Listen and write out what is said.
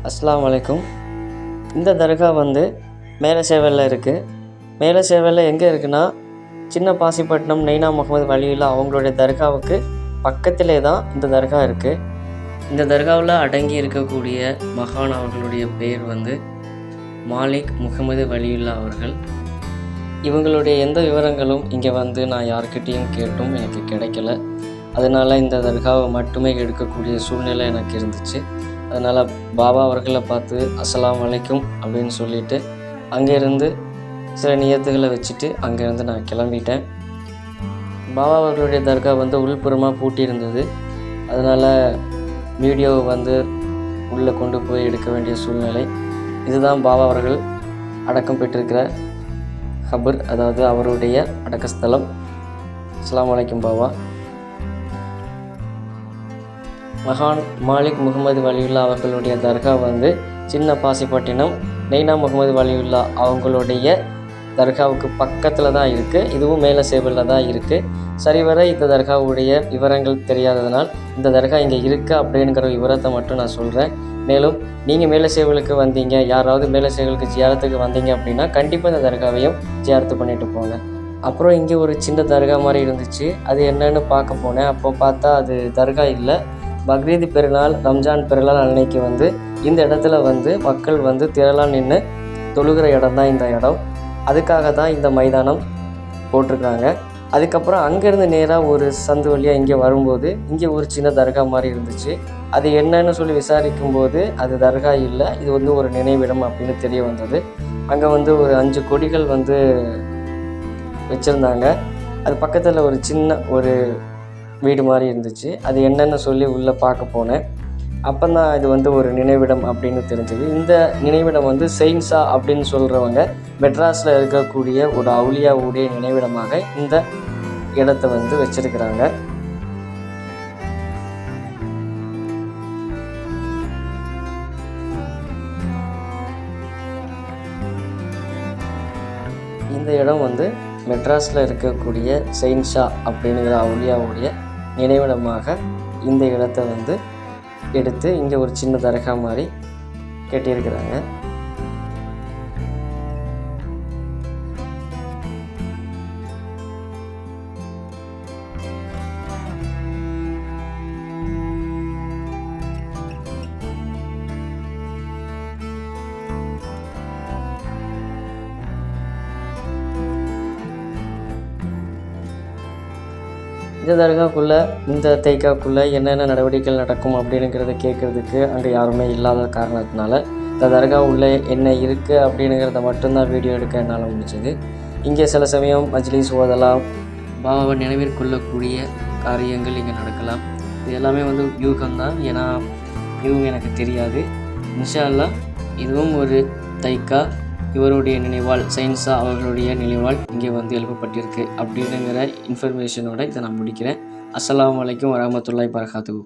அஸ்ஸலாமு அலைக்கும். இந்த தர்கா வந்து மேலசேவலில் இருக்குது. மேலசேவலில் எங்கே இருக்குன்னா, சின்ன பாசிப்பட்டினம் நெய்னா முகமது வலியுல்லா அவங்களுடைய தர்காவுக்கு பக்கத்திலே தான் இந்த தர்கா இருக்குது. இந்த தர்காவில் அடங்கி இருக்கக்கூடிய மகான் அவர்களுடைய பேர் வந்து மாலிக் முகமது வலியுல்லா அவர்கள். இவங்களுடைய எந்த விவரங்களும் இங்கே வந்து நான் யார்கிட்டையும் கேட்டும் எனக்கு கிடைக்கல. அதனால் இந்த தர்காவை மட்டுமே எடுக்கக்கூடிய சூழ்நிலை எனக்கு இருந்துச்சு. அதனால் பாபா அவர்களை பார்த்து அஸ்ஸலாமு அலைக்கும் அப்படின்னு சொல்லிவிட்டு அங்கேருந்து சில நியத்துகளை வச்சுட்டு அங்கேருந்து நான் கிளம்பிட்டேன். பாபா அவர்களுடைய தர்கா வந்து உள்புறமாக பூட்டி இருந்தது. அதனால் வீடியோவை வந்து உள்ளே கொண்டு போய் எடுக்க வேண்டிய சூழ்நிலை. இதுதான் பாபா அவர்கள் அடக்கம் பெற்றிருக்கிற கபர், அதாவது அவருடைய அடக்கஸ்தலம். அஸ்ஸலாமு அலைக்கும் பாபா. மகான் மாலிக் முகமது வலியுல்லா அவர்களுடைய தர்கா வந்து சின்ன பாசிப்பட்டினம் நெய்னா முகமது வலியுல்லா அவங்களுடைய தர்காவுக்கு பக்கத்தில் தான் இருக்குது. இதுவும் மேலசேவலில் தான் இருக்குது. சரிவர இந்த தர்காவுடைய விவரங்கள் தெரியாததனால் இந்த தர்கா இங்கே இருக்குது அப்படிங்கிற விவரத்தை மட்டும் நான் சொல்கிறேன். மேலும் நீங்கள் மேலசேவலுக்கு வந்தீங்க, யாராவது மேலசேவலுக்கு ஜியாரத்துக்கு வந்தீங்க அப்படின்னா கண்டிப்பாக இந்த தர்காவையும் ஜியாரத்து பண்ணிட்டு போங்க. அப்புறம் இங்கே ஒரு சின்ன தர்கா மாதிரி இருந்துச்சு. அது என்னன்னு பார்க்க போனேன். அப்போ பார்த்தா அது தர்கா இல்லை. பக்ரீத் பெருநாள், ரம்ஜான் பெருநாள் அன்னைக்கு வந்து இந்த இடத்துல வந்து மக்கள் வந்து திரளாக நின்று தொழுகிற இடம் தான் இந்த இடம். அதுக்காக தான் இந்த மைதானம் போட்டிருக்காங்க. அதுக்கப்புறம் அங்கேருந்து நேராக ஒரு சந்து வழியாக இங்கே வரும்போது இங்கே ஒரு சின்ன தர்கா மாதிரி இருந்துச்சு. அது என்னன்னு சொல்லி விசாரிக்கும்போது அது தர்கா இல்லை, இது வந்து ஒரு நினைவிடம் அப்படின்னு தெரிய வந்தது. அங்கே வந்து ஒரு 5 கொடிகள் வந்து வச்சுருந்தாங்க. அது பக்கத்தில் ஒரு சின்ன ஒரு வீடு மாதிரி இருந்துச்சு. அது என்னென்னு சொல்லி உள்ளே பார்க்க போனேன். அப்போ தான் இது வந்து ஒரு நினைவிடம் அப்படின்னு தெரிஞ்சது. இந்த நினைவிடம் வந்து செயின்ஸா அப்படின்னு சொல்கிறவங்க மெட்ராஸில் இருக்கக்கூடிய ஒரு அவுலியாவுடைய நினைவிடமாக இந்த இடத்த வந்து வச்சிருக்கிறாங்க. இந்த இடம் வந்து மெட்ராஸில் இருக்கக்கூடிய செயின்ஸா அப்படிங்கிற அவுலியாவுடைய நினைவிடமாக இந்த இடத்த வந்து எடுத்து இங்கே ஒரு சின்ன தர்கா மாதிரி கட்டியிருக்கிறாங்க. இந்த தர்காக்குள்ளே இந்த தைக்காக்குள்ளே என்னென்ன நடவடிக்கைகள் நடக்கும் அப்படிங்கிறத கேட்குறதுக்கு அங்கே யாருமே இல்லாத காரணத்தினால இந்த தர்கா உள்ளே என்ன இருக்குது அப்படிங்கிறத மட்டும்தான் வீடியோ எடுக்க என்னால் முடிஞ்சது. இங்கே சில சமயம் மஜ்லிஸ் ஓதலாம், பாபாவை நினைவிற்கொள்ளக்கூடிய காரியங்கள் இங்கே நடக்கலாம். இது எல்லாமே வந்து யூகம்தான், ஏன்னா இதுவும் எனக்கு தெரியாது. இன்ஷா அல்லாஹ் இதுவும் ஒரு தைக்கா, இவருடைய நினைவால் சயின்ஸா அவர்களுடைய நினைவால் இங்கே வந்து எழுப்பப்பட்டிருக்கு அப்படிங்கிற இன்ஃபர்மேஷனோட இதை நான் முடிக்கிறேன். அஸ்ஸலாமு அலைக்கும் வரஹ்மத்துல்லாஹி வபரகாத்துஹு.